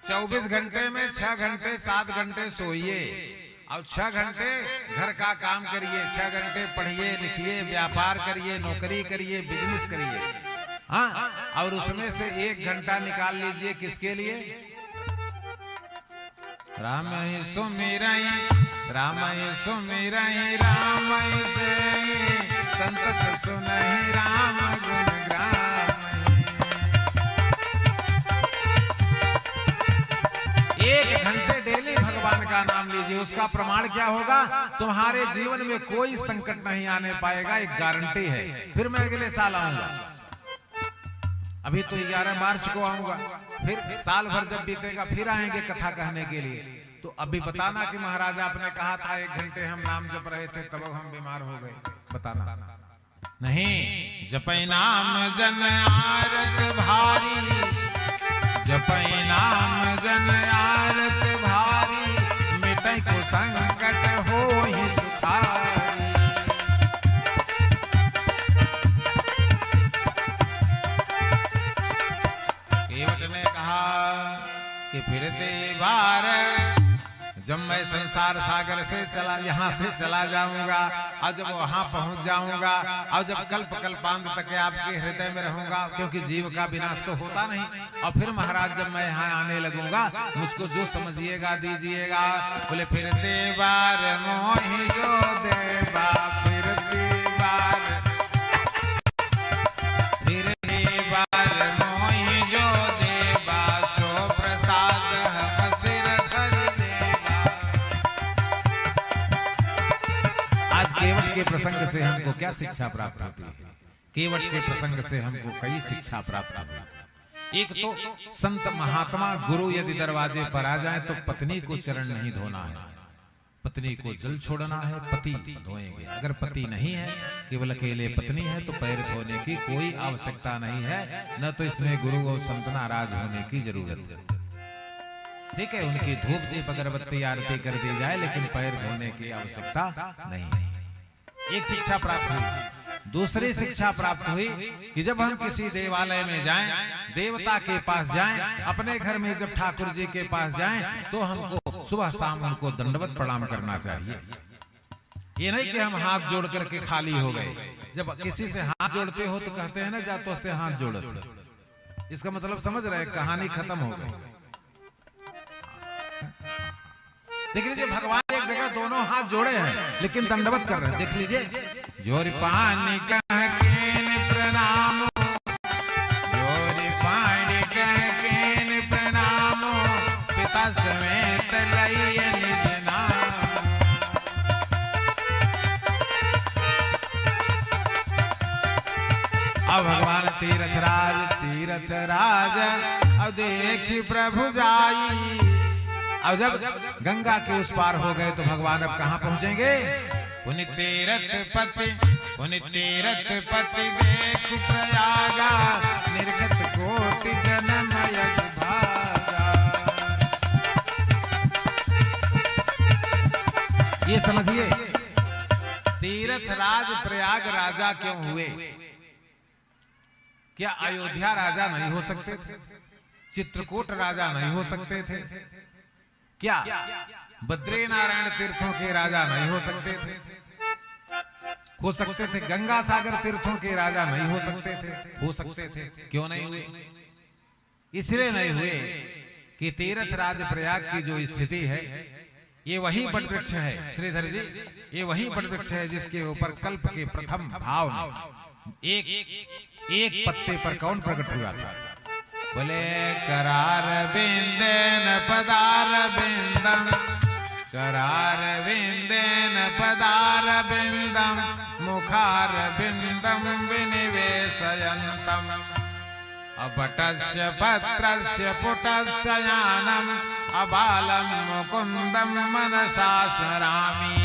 24 घंटे में 6 घंटे 7 घंटे सोइए और 6 घंटे घर का काम करिए, 6 घंटे पढ़िए लिखिए, व्यापार करिए, नौकरी करिए, बिजनेस करिए। हाँ, और उसमें से 1 घंटा निकाल लीजिए किसके लिए? राम सुमिरई राम सुमिरई राम से संतत सुनहि राम गुण ग्राम। 1 घंटे डेली भगवान का नाम लीजिए, उसका प्रमाण क्या होगा? तुम्हारे जीवन में कोई संकट नहीं आने पाएगा, एक गारंटी है। फिर मैं अगले साल आऊंगा, अभी तो 11 मार्च को आऊंगा, फिर साल भर जब बीतेगा फिर आएंगे कथा कहने के लिए। तो अभी बताना कि महाराज आपने कहा था 1 घंटे हम नाम जप रहे थे तब हम बीमार हो गए, बताना नहीं। जपै नाम जन आरत भारी, जपै नाम जन आरत भारी, मिटै को संकट होहि सुखारी। केवट ने कहा कि फिरते बार जब मैं संसार सागर से यहाँ से चला जाऊंगा और जब वहां पहुंच जाऊंगा और जब कल्प कल्पांत तक आपके हृदय में रहूंगा, क्योंकि जीव का विनाश तो होता नहीं। और फिर महाराज जब मैं यहाँ आने लगूंगा मुझको जो समझिएगा दीजिएगा। बोले फिरते बार मोहि जो देवा, फिरते बार मोहि जो देवा, सो प्रसाद सिर धरि देवा। आज केवट के प्रसंग से हमको क्या शिक्षा प्राप्त होती है? केवट के प्रसंग से हमको कई शिक्षा प्राप्त होती है। एक तो संत महात्मा गुरु यदि दरवाजे पर आ जाए तो पत्नी को चरण नहीं धोना है, पत्नी को जल छोड़ना है, पति धोएंगे। अगर पति नहीं है, केवल अकेले पत्नी है, तो पैर धोने की कोई आवश्यकता नहीं है, न तो इसमें गुरु और संत नाराज होने की जरूरत है। ठीक है, उनकी धूप दीप अगरबत्ती आरती कर दी जाए, लेकिन पैर धोने की आवश्यकता नहीं। एक शिक्षा प्राप्त हुई। दूसरी शिक्षा प्राप्त हुई कि जब हम किसी देवालय में जाएं, देवता के पास जाएं, अपने घर में जब ठाकुर जी के पास जाएं, तो हमको सुबह शाम उनको दंडवत प्रणाम करना चाहिए। ये नहीं कि हम हाथ जोड़ करके खाली हो गए। जब किसी से हाथ जोड़ते हो तो कहते हैं ना, जातो से हाथ जोड़ते, इसका मतलब समझ रहे, कहानी खत्म हो गई। देख लीजिए, भगवान एक जगह दोनों हाथ जोड़े हैं लेकिन दंडवत कर रहे हैं। देख लीजिए, जोर पानी कह केन प्रणाम, जोर पानी कह केन प्रणाम, पिता समेत लइए निज नाम। अब भगवान तीरथ राज अब देखी प्रभु जाई। अब जब गंगा के उस पार हो गए तो भगवान अब कहां पहुंचेंगे? पुनि तीरथ पति देख प्रयागा, निर्गत कोटि जन्म यज्ञ भागा। ये समझिए, तीरथ राज प्रयाग राजा क्यों हुए? क्या अयोध्या राजा नहीं हो सकते थे? चित्रकूट राजा नहीं हो सकते थे? क्या बद्रीनारायण तीर्थों के राजा नहीं हो सकते थे? हो सकते थे। गंगा सागर तीर्थों के राजा नहीं हो सकते थे? हो सकते थे। क्यों नहीं हुए? इसलिए नहीं हुए कि तीर्थ राज प्रयाग की जो स्थिति है, ये वही वटवृक्ष है श्रीधर जी, ये वही वटवृक्ष है जिसके ऊपर कल्प के प्रथम भाव में एक पत्ते पर कौन प्रकट हुआ था? बोले करार बिंदेन पदार बिंदम, करार बिंदेन पदार बिंदम, मुखार बिंदम विनिवेशयन्तम, अपटस्य पत्रस्य पुटस्य यानम, अबालम मुकुंदम मनसा स्मरामि।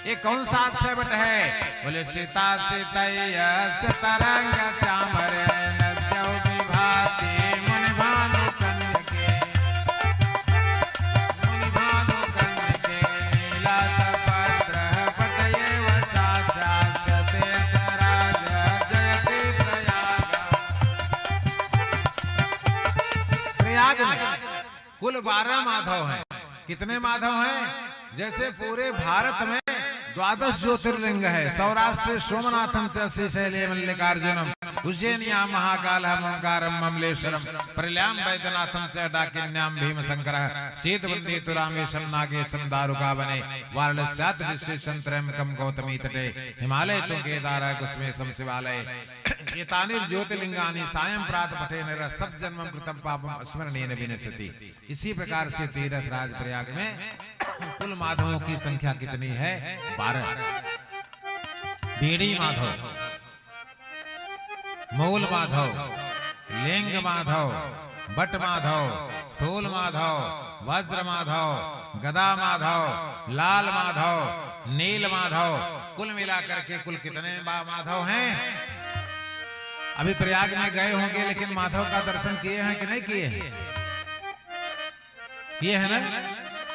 ये कौन सा अक्षय वट है? बोले सीता सीतय्य तरंग चामर नद्यौ विभाति मुनि भानु कन्यके, मुनि भानु कन्यके नीलात पत्र पतयेव साक्षात् राज जयति प्रयाग। प्रयाग में कुल 12 माधव हैं। कितने माधव हैं? जैसे पूरे भारत में 12 ज्योतिर्लिंग है। सौराष्ट्र सोमनाथम च श्रीशैले मल्लिकार्जुनम, उज्जैनियां महाकालः ओंकारम ममलेश्वरम, प्रलयाम वैद्यनाथम च डाकिन्याम भीमशंकरः, शीतवन्दी तुरामेशम नागेशम दारुकावने, वाराणस्यात् विश्वेशं त्र्यंबकं गौतमी तटे, हिमालय तो केदारः कुसुमेशं शिवालय। एतानि ज्योतिर्लिंगानि सायं प्रातः पठेन सब जन्मं कृतं पापं स्मरणेन विनश्यति। इसी प्रकार से तीर्थ राज प्रयाग में कुल माधवों की संख्या कितनी है? 12। बेड़ी माधव, मूल माधव, लिंग माधव, बट माधव, स्थूल माधव, वज्र माधव, गदा माधव, लाल माधव, नील माधव, कुल मिलाकर के कुल कितने माधव हैं? अभी प्रयाग में गए होंगे, लेकिन माधव का दर्शन किए हैं कि नहीं किए हैं? किए हैं ना?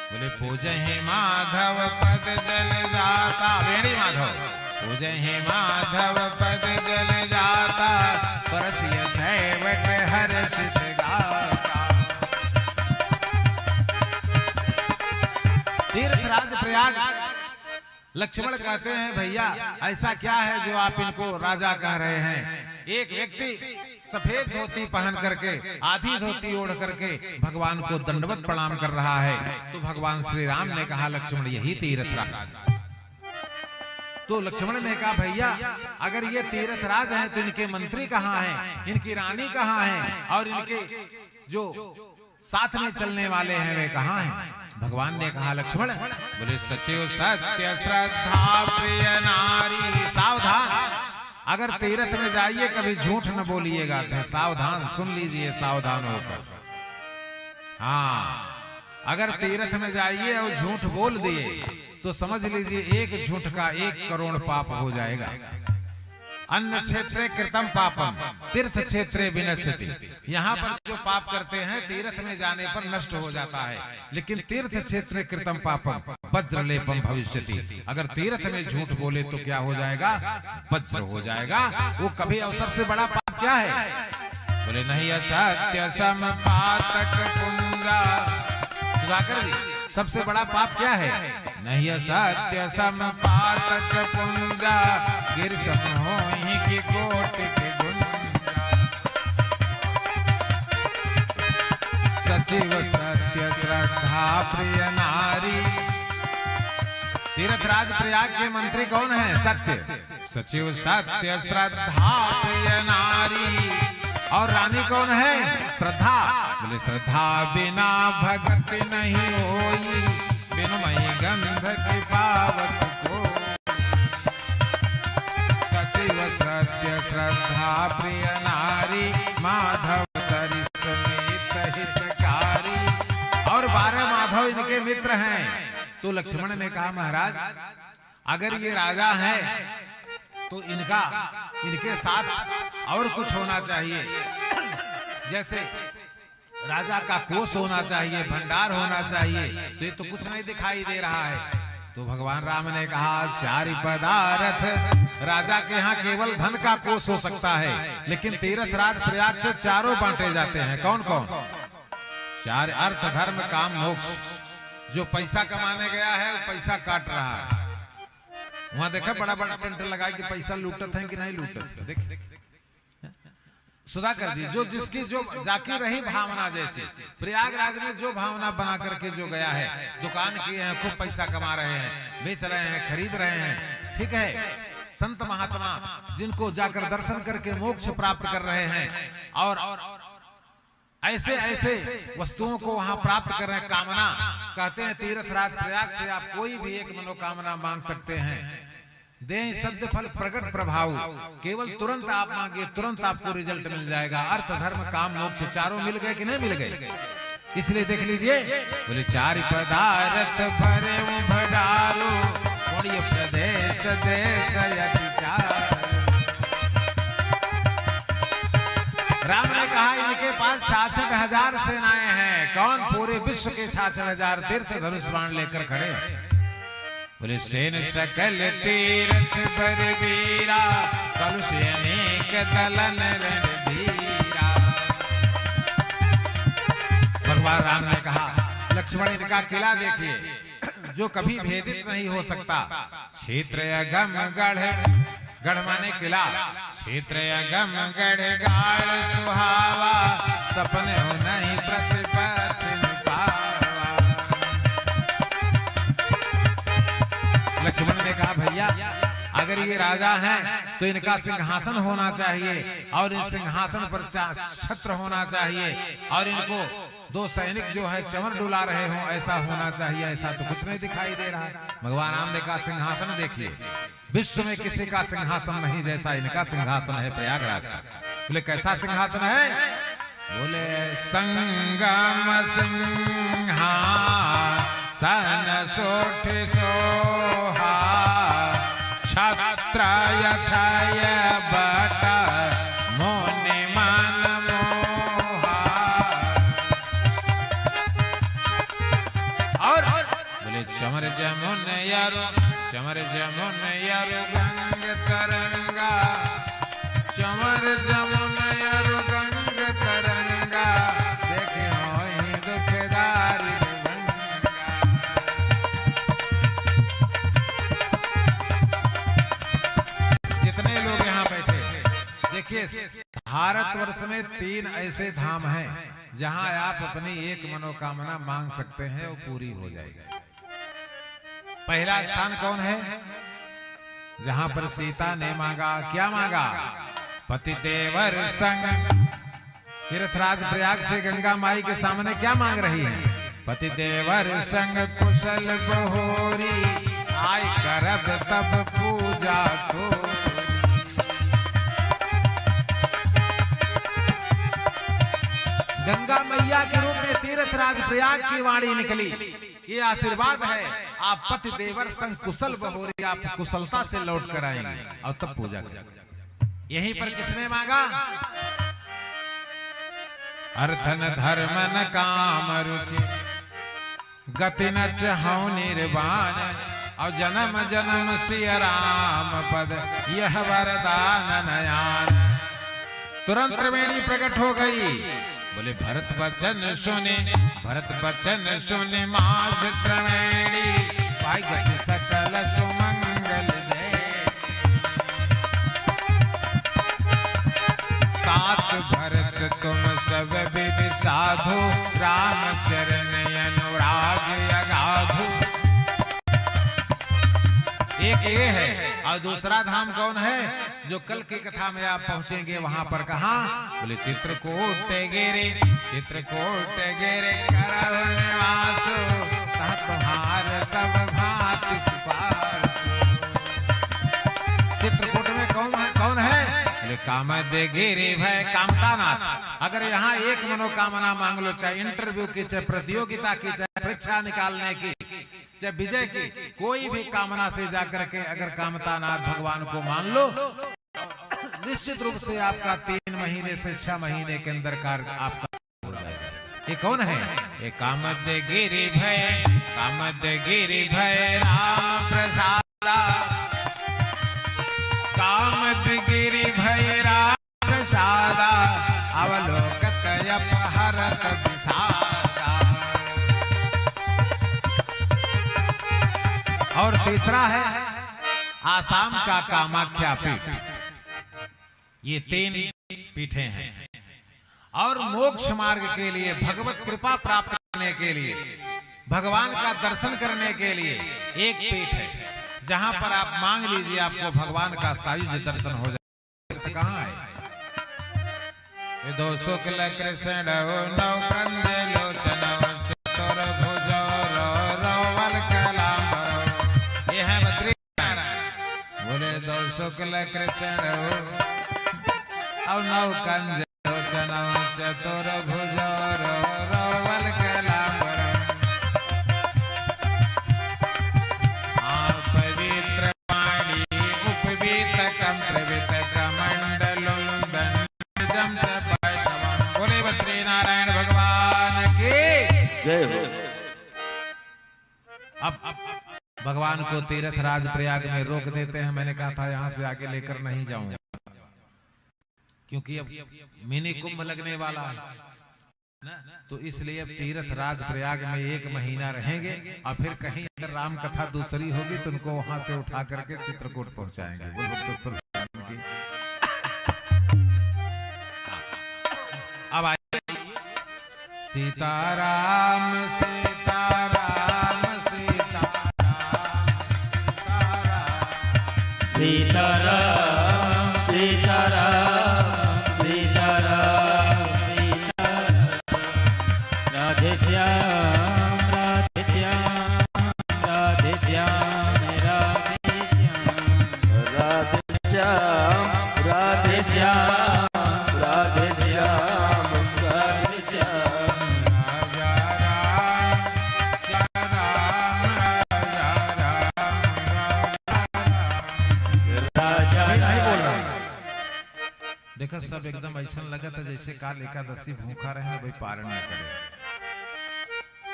बोले पूजे हे माधव पद जल जाता, वेणी माधव, पूजे हे माधव पद जल जाता, परसिय छैवट हर्ष से गाता। तीर्थराज प्रयाग। लक्ष्मण कहते हैं भैया ऐसा क्या है जो आप इनको राजा कह रहे हैं? एक व्यक्ति सफेद धोती पहन करके, आधी धोती ओढ़ करके भगवान को दंडवत प्रणाम कर रहा है। तो भगवान श्री राम ने कहा लक्ष्मण यही तीर्थराज। तो लक्ष्मण ने कहा भैया अगर ये तीर्थराज हैं तो इनके मंत्री कहाँ हैं, इनकी रानी कहाँ हैं, और इनके जो साथ में चलने वाले हैं वे कहाँ हैं? भगवान ने कहा लक्ष्मण, बोले सचिव सत्य श्रद्धा प्रिय नारी। सावधान, अगर तीर्थ में जाइए कभी झूठ न बोलिएगा। सावधान, सुन लीजिए सावधान होकर। हाँ, अगर तीर्थ में जाइए और झूठ बोल दिए तो समझ लीजिए एक झूठ का 1 करोड़ पाप हो जाएगा। अन्य क्षेत्रे कृतम पापम तीर्थ क्षेत्रे विनश्यति। यहाँ पर जो पाप करते हैं तीर्थ में जाने पर नष्ट हो जाता है, लेकिन तीर्थ क्षेत्रे कृतम पापम वज्रलेपम भविष्यति। अगर तीर्थ में झूठ बोले तो क्या हो जाएगा? वज्र हो जाएगा। वो कभी, और सबसे बड़ा पाप क्या है? बोले नहीं असत्य समपातक पुंजा। सुधाकर जी, सबसे बड़ा पाप क्या है? नहीं असत्य समपातक पुंजा, गिर समोहि की कोट के गुंजा। सचिव सत्य श्रद्धा प्रिय नारी। तीर्थराज प्रयाग के मंत्री कौन है? सत्य, सचिव सत्य श्रद्धा प्रिय नारी। और रानी कौन है? श्रद्धा। बोले श्रद्धा बिना भक्ति नहीं होई, बिनुमयी गंध की पावत को। सचिव सत्य श्रद्धा प्रिय नारी, माधव सरिस समेत हितकारी। और 12 माधव इनके मित्र हैं। तो लक्ष्मण ने कहा महाराज अगर ये राजा हैं तो इनके साथ और कुछ होना चाहिए। जैसे राजा का कोष होना चाहिए, भंडार होना चाहिए। तो ये तो कुछ नहीं दिखाई दे रहा है। तो भगवान राम ने कहा 4 पदार्थ। राजा के यहाँ केवल धन का कोष हो सकता है, लेकिन तीर्थराज प्रयाग से 4 बांटे जाते हैं। कौन कौन? 4 अर्थ धर्म काम मोक्ष। जो पैसा कमाने गया है वो पैसा काट रहा है। वहां देखा बड़ा बड़ा टेंट लगा कि पैसा लूटत है कि नहीं लूटत। देख सुधाकर जी, जो जिसकी जो जाकी रही भावना, जैसे प्रयागराज में जो भावना बना करके जो गया है, दुकान किए हैं, खूब पैसा कमा रहे हैं, बेच रहे हैं, खरीद रहे हैं, ठीक है। संत महात्मा जिनको जाकर दर्शन करके मोक्ष प्राप्त कर रहे हैं, और ऐसे ऐसे वस्तुओं को वहां प्राप्त कर रहे हैं। कामना कहते हैं तीर्थराज प्रयाग से आप कोई भी एक मनोकामना मांग सकते हैं। दें सद्य फल प्रकट प्रभाव, केवल तुरंत आप मांगे तुरंत आपको रिजल्ट मिल जाएगा। अर्थ धर्म काम मोक्ष 4 मिल गए कि नहीं मिल गए? इसलिए देख लीजिए, बोले 4 पदार्थ भरे भंडारो, पुण्य प्रदेश देश अधिकार। राम ने कहा इनके पास 66,000 सेनाएं हैं। कौन? पूरे विश्व के 66,000 तीर्थ धनुष बाण लेकर खड़े हैं। बोले सेन सकल तीर्थ पर वीरा, कलुष अनेक दलन रणधीरा। भगवान भगवान राम ने कहा, लक्ष्मण इनका किला देखिए जो कभी भेदित नहीं हो सकता। क्षेत्र अगम गढ़, गढ़ माने किला, क्षेत्र अगम गढ़ गाढ़ सुहावा, सपने हो नहीं प्रतिपक्ष पावा। लक्ष्मण ने कहा, भैया अगर ये राजा हैं तो इनका सिंहासन होना चाहिए और इस सिंहासन पर छत्र होना चाहिए और इनको दो सैनिक जो है चमर डुला रहे हों, ऐसा होना चाहिए। ऐसा तो कुछ नहीं दिखाई दे रहा है। भगवान राम ने कहा, सिंहासन देखिए, विश्व में किसी का सिंहासन नहीं जैसा इनका सिंहासन है प्रयागराज का। बोले कैसा सिंहासन है? बोले संगम सिंहासन सोठ सोहा, छत्रय छाय बट मोने मन मोहा। और बोले चमर जमुन यारो, चमर जमुन यारो गंग तरंगा, चमर जमुन यारो गंग तरंगा, देखे होई दुखदारी देखिए। भारतवर्ष में 3 ऐसे धाम हैं जहां आप अपनी एक मनोकामना मांग सकते हैं, वो पूरी हो जाएगी। पहला स्थान कौन है? जहां पर सीता ने मांगा, क्या मांगा? पति देवर संग। तीर्थराज प्रयाग से गंगा माई के सामने क्या मांग रही है? पति देवर संग कुशल बहोरी, आय करब तब पूजा को। गंगा मैया के रूप में तीर्थराज प्रयाग की वाणी निकली। ये आशीर्वाद है, आप पति देवर संग कुशल बहोरी, आप कुशलता से लौट कर आएंगे और तब पूजा करेंगे। यहीं पर किसने मांगा? अर्थन धर्मन काम रुचि, गति न चाहौ निर्वाण, और जन्म जन्म सिय राम पद, यह वरदान नयान। तुरंत त्रिवेणी प्रकट हो गई। बोले भरत वचन सुने, भरत वचन सुने माझ त्रिवेणी, पाई गति सकल सुमंगल दे। तात भरत तुम सब विधि साधु, राम चरण अनुराग अगाधु। एक ये है, और दूसरा धाम कौन है? जो कल की कथा में आप पहुंचेंगे वहां पर। कहा? बोले चित्रकूट गिरे, चित्रकूट गिरे करव निवासो, तुम्हार सब भांति सुपार। चित्रकूट में कौन है? बोले कामद गिरि भय कामतानाथ। अगर यहाँ एक मनोकामना मांग लो, चाहे इंटरव्यू की, चाहे प्रतियोगिता की, चाहे परीक्षा निकालने की, चाहे विजय की, कोई भी कामना से जाकर के अगर कामतानाथ भगवान को मान लो, निश्चित रूप से आपका 3 महीने से 6 महीने के अंदर कार्य आपका हो जाएगा। ये कौन है? ये कामद गिरि भय, कामद गिरि भय राम प्रसादा, कामद गिरि भय राम प्रसादा, अवलोकत अपहरत विषादा। और तीसरा है आसाम का कामाख्या पीठ। ये 3 पीठें हैं। और मोक्ष मार्ग के लिए, भगवत कृपा प्राप्त करने के लिए, भगवान का दर्शन करने के लिए एक पीठ है जहां पर आप मांग लीजिए, आपको भगवान का सायुज्य दर्शन हो जाए। कहाँ है? दो शुक्ल कृष्ण नौ कंद लोचन चतुर्भुज रोवल कलांबर। ये है बद्री। बोले दो शुक्ल कृष्ण और नौ कंद लोचन चतुर्भुज रोवल कलांबर। पवित्र वाणी उपवीत कंत्रवित कमंडलुम दंडजम। बोले बद्री नारायण भगवान की जय हो। अब भगवान को तीर्थराज प्रयाग में रोक देते हैं। मैंने कहा था यहां से आगे लेकर नहीं जाऊंगा, क्योंकि अब मिनी कुंभ लगने वाला है। तो इसलिए अब तीर्थ राज प्रयाग में 1 महीना रहेंगे और फिर कहीं अगर राम कथा दूसरी होगी तो उनको वहां से उठा करके चित्रकूट पहुंचाएंगे। अब आइए सीताराम सीताराम सीताराम सीताराम सीताराम सीताराम राधे श्याम राधे श्याम राधे श्याम राधे श्याम राधे श्याम राधे श्याम राधे श्याम राजा नहीं बोल रहा। देखो सब एकदम ऐसा लगा था जैसे काल एकादशी भूखा रहे कोई पारण न करे,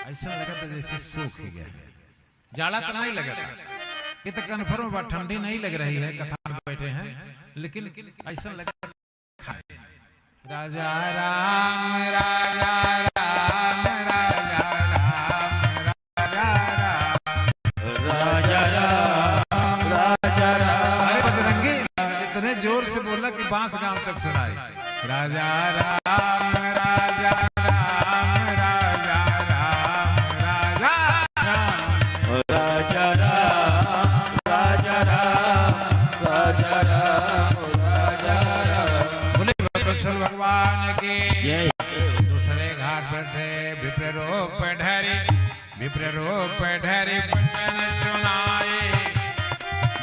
ऐसा लगा था जैसे सूख गया। जाड़ा तो नहीं लगा था, ये तो कन्फर्म बात ठंडी नहीं लग रही है, कथा में बैठे हैं, लेकिन ऐसा लगा राजा राम राजा राम राजा राम राजा राम राजा राम। अरे बजरंगी इतने जोर से बोला कि बांस गांव तक सुनाई। राजा राम राजा राम राजा राम राजा राजा राम राजा राम राजा राम राजा राम। बोले कृष्ण भगवान की जय। दूसरे घाट पर थे विप्र रूप ढरी, विप्र रूप ढरी वचन सुनाए,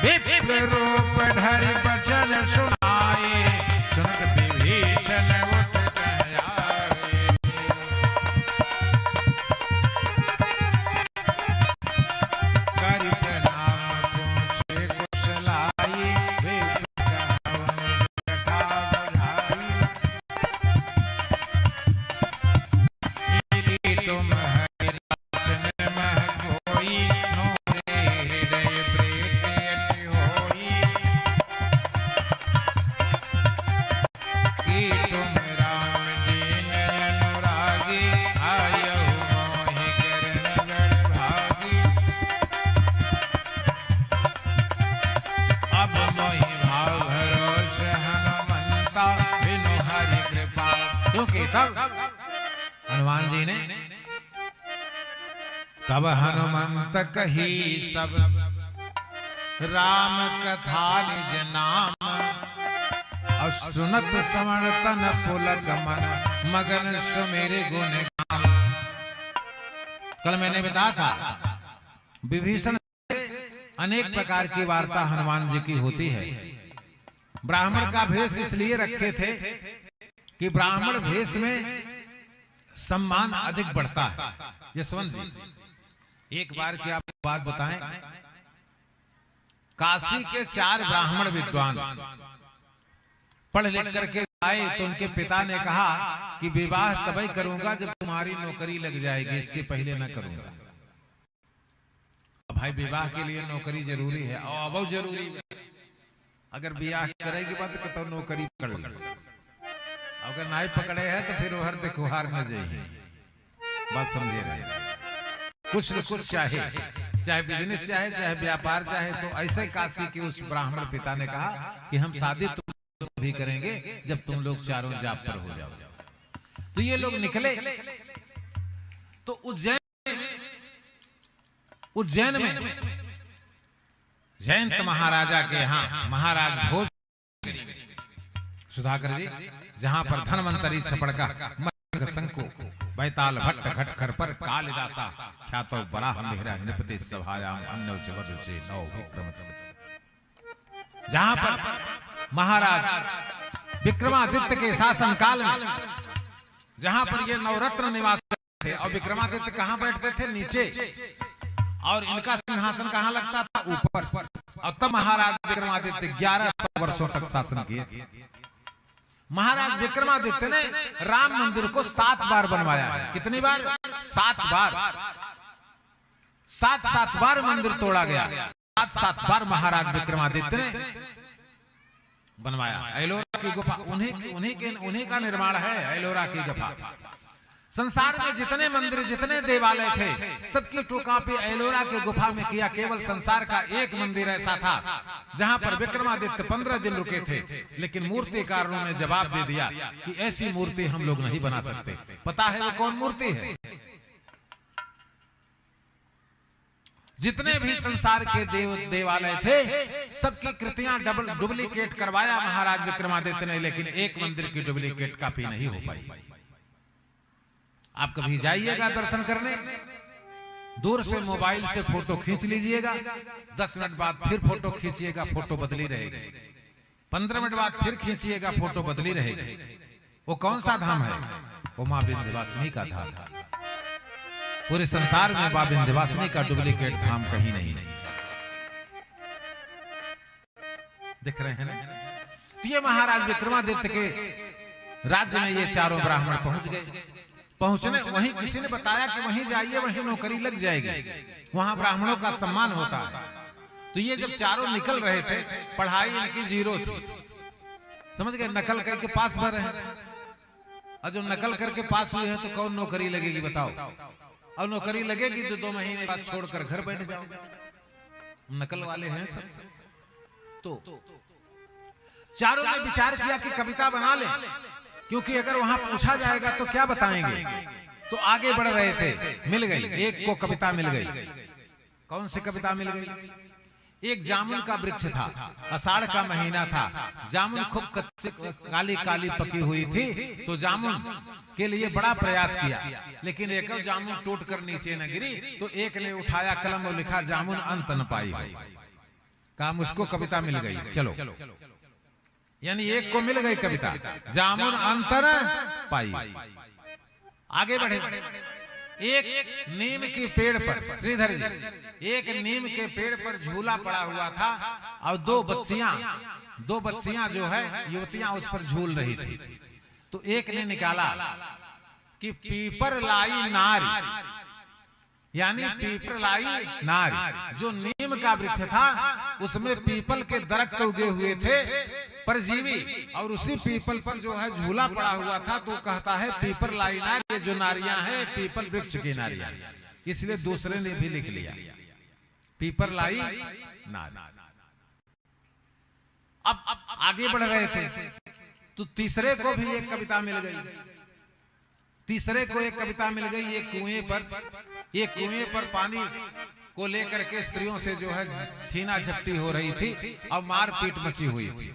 विप्र रूप ढरी वचन सुनाए, सुनत विभीषण उठ आए। करि प्रणाम पूछे कुशलाई, विप्र कथा बधाई। तुम हरिदासन मह कोई, नोरे हृदय प्रीत होई। कि तुम राम दीन अनुरागी, आयौ मोहि करन जड़ भागी। अब मोहि भाव भरोस हनुमंता, बिनु हरि कृपा। क्योंकि तब हनुमान जी ने तब हनुमंत कही सब, राम कथा निज नाम। और सुनत श्रवण तन पुलक मन, मगन सुमेरे गुण गान। कल मैंने बताया था विभीषण से अनेक प्रकार की वार्ता हनुमान जी की होती है। ब्राह्मण का भेष इसलिए रखे थे कि ब्राह्मण भेष में सम्मान अधिक बढ़ता है। यशवंत जी एक बार की आपको बात बताएं, काशी के 4 ब्राह्मण विद्वान पढ़ लिख करके आए तो उनके पिता ने कहा कि विवाह तभी करूंगा जब तुम्हारी नौकरी लग जाएगी, इसके पहले न करूंगा। भाई विवाह के लिए नौकरी जरूरी है और बहुत जरूरी है। अगर विवाह करेगी बात तो नौकरी पकड़ लो, अगर नहीं पकड़े है तो फिर हर देखुहार में जाइए। बात समझे रहे, कुछ न कुछ चाहे, चाहे बिजनेस चाहे, चाहे व्यापार चाहे। तो ऐसे काशी के उस ब्राह्मण पिता ने कहा कि हम शादी तुम लोग भी करेंगे जब तुम लोग चारों जाप पर हो जाओ। तो ये लोग निकले तो उज्जैन में जयंत महाराजा के यहाँ महाराज भोज सुधाकर जी, जहां पर धनवंतरी छपड़का शंको बैताल भट्ट घट कर पर कालिदासा ख्यातो बराह मेहरा नृपति सभायाम अन्य से नौ विक्रम। जहां पर महाराज विक्रमादित्य के शासन काल में जहां पर ये नवरत्न निवास थे और विक्रमादित्य कहां बैठते थे? नीचे, और इनका सिंहासन कहां लगता था? ऊपर। और तब महाराज विक्रमादित्य 1100 वर्षों तक शासन किए। महाराज विक्रमादित्य ने राम मंदिर को 7 बार बनवाया है। कितनी बार? 7 बार। 7 बार मंदिर तोड़ा गया, 7 बार महाराज विक्रमादित्य ने बनवाया। एलोरा की गुफा उन्हीं का निर्माण है। एलोरा की गुफा संसार में जितने मंदिर, जितने देवालय थे, सबकी टू कॉपी एलोरा के गुफा में किया। केवल संसार का एक मंदिर ऐसा था जहां पर विक्रमादित्य 15 दिन रुके थे, लेकिन मूर्तिकारों ने जवाब दे दिया कि ऐसी मूर्ति हम लोग नहीं बना सकते। पता है वो कौन मूर्ति है? जितने भी संसार के देवालय थे, सबकी कृतियां डुप्लीकेट करवाया महाराज विक्रमादित्य ने, लेकिन एक मंदिर की डुप्लीकेट कॉपी नहीं हो पाई। आप कभी जाइएगा दर्शन करने, दूर से मोबाइल से फोटो खींच लीजिएगा, 10 मिनट बाद फिर फोटो खींचिएगा, फोटो बदली रहेगी। 15 मिनट बाद फिर खींचिएगा, फोटो बदली रहेगी। वो कौन सा धाम है? वो मां विंध्यवासिनी का धाम। पूरे संसार में मां विंध्यवासिनी का डुप्लीकेट धाम कहीं नहीं। देख रहे हैं ना? ये महाराज विक्रमादित्य के राज्य में ये चारों ब्राह्मण पहुंच गए। पहुंचने वहीं किसी ने बताया कि वहीं जाइए, वहीं नौकरी लग जाएगी, वहां ब्राह्मणों का सम्मान होता है। तो ये जब चारों निकल रहे थे, पढ़ाई इनकी 0 थी, समझ गए? नकल करके पास भर रहे हैं, और जो नकल करके पास हुए हैं तो कौन नौकरी लगेगी बताओ? और नौकरी लगेगी तो 2 महीने बाद छोड़कर घर बैठ जाओ। नकल वाले हैं सब। तो चारों ने विचार किया कि कविता बना ले, क्योंकि अगर वहां पूछा जाएगा तो क्या बताएंगे। तो आगे बढ़ रहे थे, मिल गई एक को कविता मिल गई। कौन सी कविता मिल गई? एक जामुन का वृक्ष था, आषाढ़ का महीना था, जामुन खूब कच्ची काली काली पकी हुई थी। तो जामुन के लिए बड़ा प्रयास किया, लेकिन एक जामुन टूट कर नीचे न गिरी। तो एक ने उठाया कलम और लिखा, जामुन अंत न पाई। कहा मुझको कविता मिल गई, चलो। यानी एक को मिल गई कविता, जामुन अंत न पाई। आगे बढ़े। एक नीम के पेड़ पर, श्रीधर जी, एक नीम के पेड़ पर झूला पड़ा हुआ था, और 2 बच्चियां जो है युवतियां उस पर झूल रही थी। तो एक ने निकाला कि पीपर लाई नारी, यानी पीपर लाई नारी। जो नीम का वृक्ष था उसमें पीपल के दरख्त उगे हुए थे, परजीवी, और उसी पीपल पर जो है झूला पड़ा हुआ था। तो कहता है पीपर लाई नारी, ये जो नारियां हैं पीपल वृक्ष की नारियां, इसलिए दूसरे ने भी लिख लिया पीपर लाई नारी। अब आगे बढ़ रहे थे तो तीसरे को भी एक कविता मिल गई। तीसरे को एक कविता मिल गई। एक कुएं पर पानी को लेकर के स्त्रियों से जो है छीना झपटी हो रही थी और मारपीट मची हुई थी।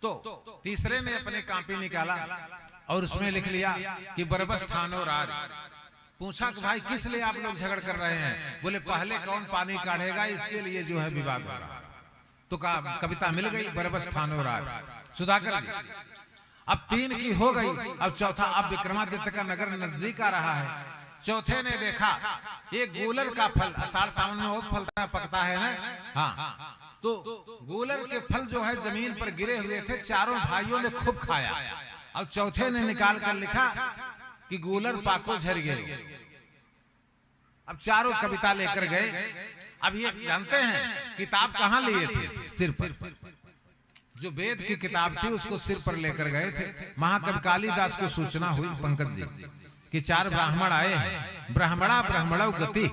तो तीसरे ने अपने कॉपी निकाला और उसमें लिख लिया कि बरबस ठानो राज। पूछा कि भाई किस लिए आप लोग झगड़ कर रहे हैं? बोले पहले कौन पानी काढ़ेगा, इसके लिए जो है विवाद हो रहा। तो कविता मिल गई, बरबस ठानो राज, सुधाकर जी। अब 3 की हो गई। अब चौथा, अब विक्रमादित्य का नगर नजदीक आ रहा है। चौथे ने देखा एक गूलर का फल, आषाढ़ सावन में वो फलता पकता है ना, हाँ। तो गूलर के फल जो है जमीन पर गिरे हुए थे, चारों भाइयों ने खूब खाया। अब चौथे ने निकाल कर लिखा कि गूलर पाको झर गए। अब चारों कविता लेकर गए। अब ये जानते हैं किताब कहाँ लिए थे? सिर पर। जो वेद की किताब थी उसको सिर पर लेकर गए थे। महाकवि कालिदास को सूचना हुई पंकज जी कि 4 ब्राह्मण आए हैं। ब्राह्मणा ब्राह्मणौ गति,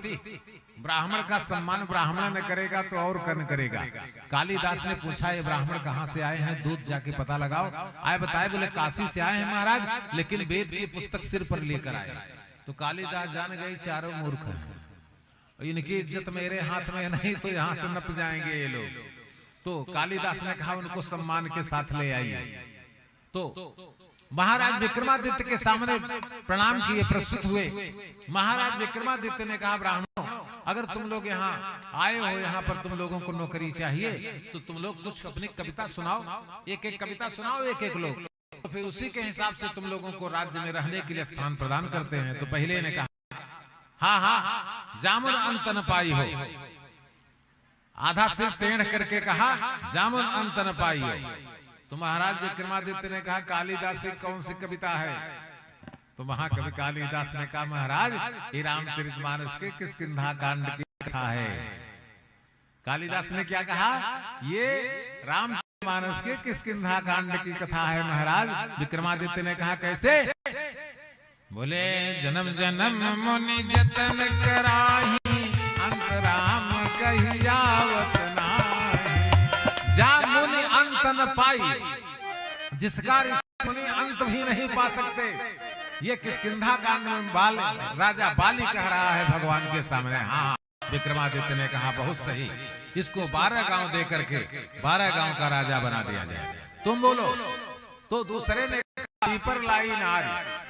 ब्राह्मण का सम्मान ब्राह्मण ने करेगा तो और कौन करेगा। कालिदास ने पूछा ये ब्राह्मण कहाँ से आए हैं, दूध जाके पता लगाओ। आए बताए, बोले काशी से आए हैं महाराज, लेकिन वेद की पुस्तक सिर पर लेकर आए। तो कालिदास जान गए चारों मूर्ख हैं, इनकी इज्जत मेरे हाथ में नहीं तो यहाँ से नप जाएंगे ये लोग। तो कालिदास ने कहा उनको सम्मान के साथ ले आइए। तो महाराज विक्रमादित्य के सामने प्रणाम किए, प्रस्तुत हुए। महाराज विक्रमादित्य ने कहा ब्राह्मणों, अगर तुम लोग यहाँ आए हो, यहाँ पर तुम लोगों को नौकरी चाहिए, तो तुम लोग कुछ अपनी कविता सुनाओ। एक कविता सुनाओ, एक लोग, तो फिर उसी के हिसाब से तुम लोगों को राज्य में रहने के लिए स्थान प्रदान करते हैं। तो पहले ने कहा हाँ, जामुन अंत न पाई हो। आधा सिर टेढ़ करके कहा जामुन अंत न पाई हो। तो महाराज विक्रमादित्य ने कहा कालिदास की कौन सी कविता है? तो महाकवि कालिदास ने कहा महाराज ये रामचरितमानस के किष्किंधा कांड की कथा है। कालिदास ने क्या कहा? ये रामचरितमानस के किष्किंधा कांड की कथा है महाराज। विक्रमादित्य ने कहा कैसे? बोले जन्म जन्म मुनि जतन कराही, अंत राम कही जावत नाही। जा मुनि अंत न पाई, जिसका मुनि अंत भी नहीं पा सकते। ये किष्किंधा कांड में राजा बाली कह रहा है भगवान के सामने। हाँ, विक्रमादित्य ने कहा बहुत सही, इसको 12 गांव दे करके 12 गांव का राजा बना दिया जाए। तुम बोलो। तो दूसरे ने पीपर लाई नारी।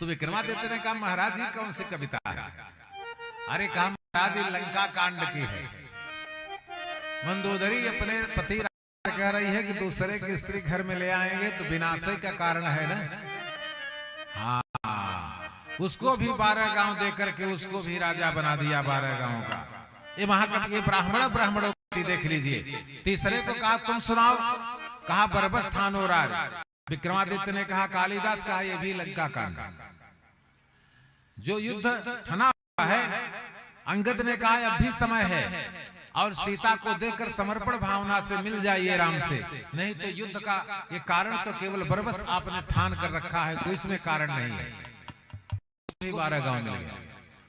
तो विक्रमादित्य ने कहा महाराज जी कौन सी कविता है? अरे कहा महाराज जी लंका कांड की है। मंदोदरी अपने पति कह रही है कि दूसरे की स्त्री घर में ले आएंगे तो विनाश का कारण है ना। हाँ, उसको भी 12 गांव दे करके उसको भी राजा बना दिया 12 गांव का। ये महाकवि ये ब्राह्मणों की देख लीजिए। तीसरे को कहा तुम सुनाओ, कहा बरबस ठानो राज। विक्रमादित्य ने कहा कालिदास, कहा ये भी लंका कांड। जो युद्ध ठना हुआ है, अंगद ने कहा अब भी समय है और सीता को देकर समर्पण भावना से मिल जाइए राम से, नहीं तो युद्ध का ये कारण तो केवल बरबस आपने ठान कर रखा है, कोई इसमें कारण नहीं है। 12 गांव मिल गया।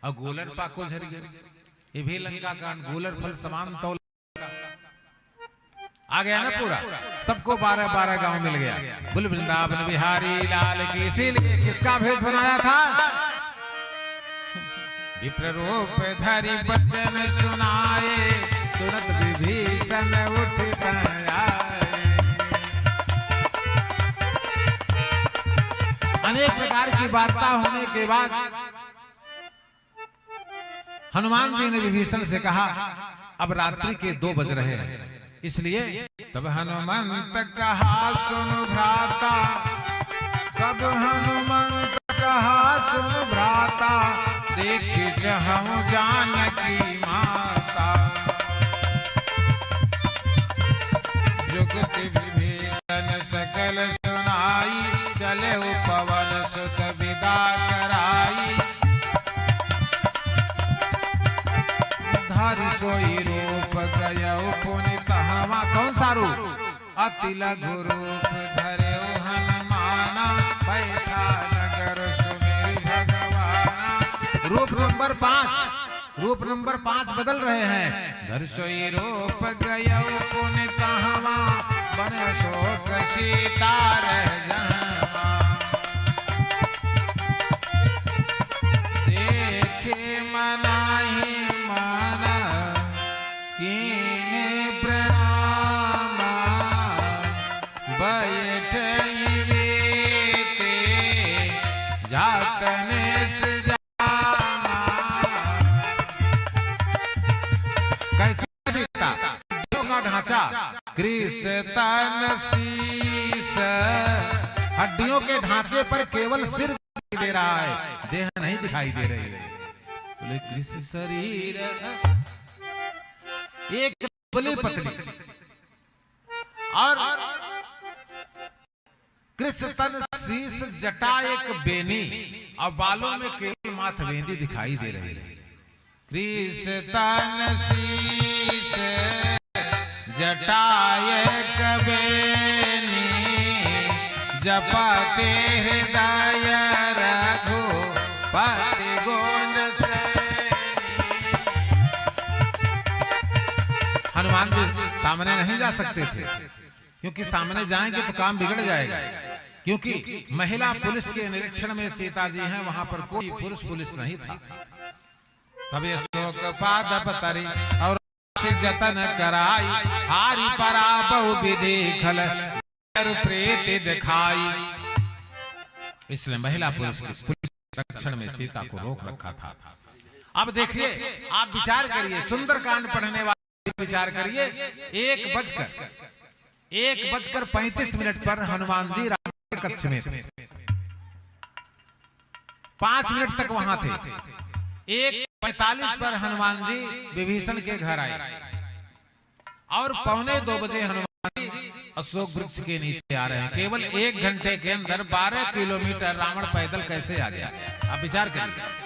और गोलर पाको झरी झरी, ये भी लंका कांड। गोलर फल समान तौल आ गया ना पूरा। सबको 12 गांव मिल गया। बुल वृंदावन बिहारी लाल की। इसीलिए किसका भेष बनाया था? विप्र रूप धरि बचन सुनाए, तुरंत विभीषण उठ आए। अनेक प्रकार की वार्ता होने के बाद हनुमान जी ने विभीषण से कहा अब रात्रि के 2 बज रहे हैं, इसलिए तब हनुमंत कहा सुन भ्राता, तब हनुमंत कहा सुन भ्राता, देख जहूं जानकी माता। जुगति विभीषण सकल सुनाई, चले पवन सुत विदा कराई। धारि सोई रूप गयौ पुनित हवा। कौन सा रूप? अति लघु रूप धरे हनुमाना, बैठा नगर सुमेर भगवाना। रूप नंबर 5, रूप नंबर 5 बदल रहे हैं। धरि सोई रूप गयौ पुनित हवा, बन शोक सीता रह जहाँ। देखे मनाही कृष्ण शीस। हड्डियों के ढांचे पर केवल सिर दिखाई दे रहा है, देह नहीं दिखाई दे रही है। बोले कृष्ण शरीर एक बली पतली और कृष्ण तन शीस जटा एक बेनी और बालों में केवल माथ बेंदी दिखाई दे रही है। कृष्ण तन शीस जटाए कबेनी, जपते हृदय रघुपति गुण सैनी। हनुमान जी सामने नहीं जा सकते थे, क्योंकि सामने जाएंगे तो काम बिगड़ जाएगा। क्योंकि महिला पुलिस के निरीक्षण में सीता जी हैं, वहां पर कोई पुरुष पुलिस नहीं था। तभी अशोक पादप तरी और जतन कराई, हारी परा बहु विधि खल प्रेत दिखाई। इसलिए महिला पुलिस रक्षण में सीता को रोक रखा था। अब देखिए, आप विचार करिए, सुंदर कांड पढ़ने वाले विचार करिए। 1:35 पर हनुमान जी राम के कक्ष में थे। 5 मिनट तक वहां थे। 1:45 पर हनुमान जी विभीषण के घर आए और 1:45 बजे हनुमान जी अशोक वृक्ष के नीचे आ रहे हैं। केवल 1 घंटे के अंदर 12 किलोमीटर रावण पैदल कैसे आ गया? आप विचार करिए।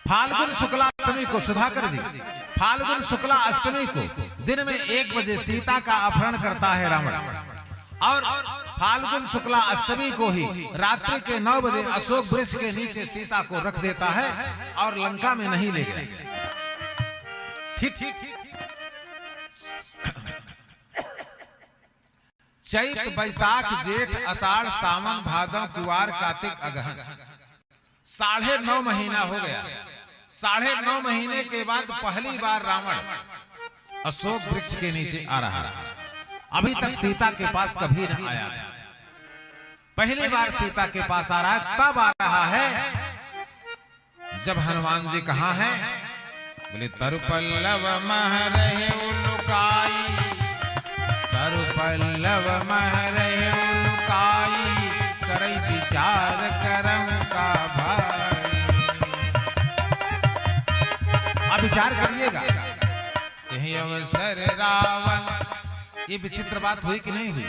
फाल्गुन शुक्ला अष्टमी को, सुधाकर जी, फाल्गुन शुक्ला अष्टमी को दिन में 1 बजे सीता का अपहरण करता है रावण और फाल्गुन शुक्ला अष्टमी को ही रात्रि के 9 बजे अशोक वृक्ष के नीचे सीता को रख देता है और लंका में नहीं ले गया। ठीक ठीक चैत बैसाख जेठ आषाढ़ सावन भादव कुवार कार्तिक अगहन 9.5 महीना हो गया। 9.5 महीने के बाद पहली बार रावण अशोक वृक्ष के नीचे आ रहा है। अभी तक सीता के पास कभी न आया। पहली बार सीता के पास आ रहा है। तब आ रहा है जब हनुमान जी कहाँ हैं? बोले तरुपल्लव मह रहे लुकाई, तरुपल्लव मह रहे लुकाई, करई विचार करम का भाई। अब विचार करिएगा, यही अवसर रावण, ये विचित्र बात हुई कि नहीं हुई?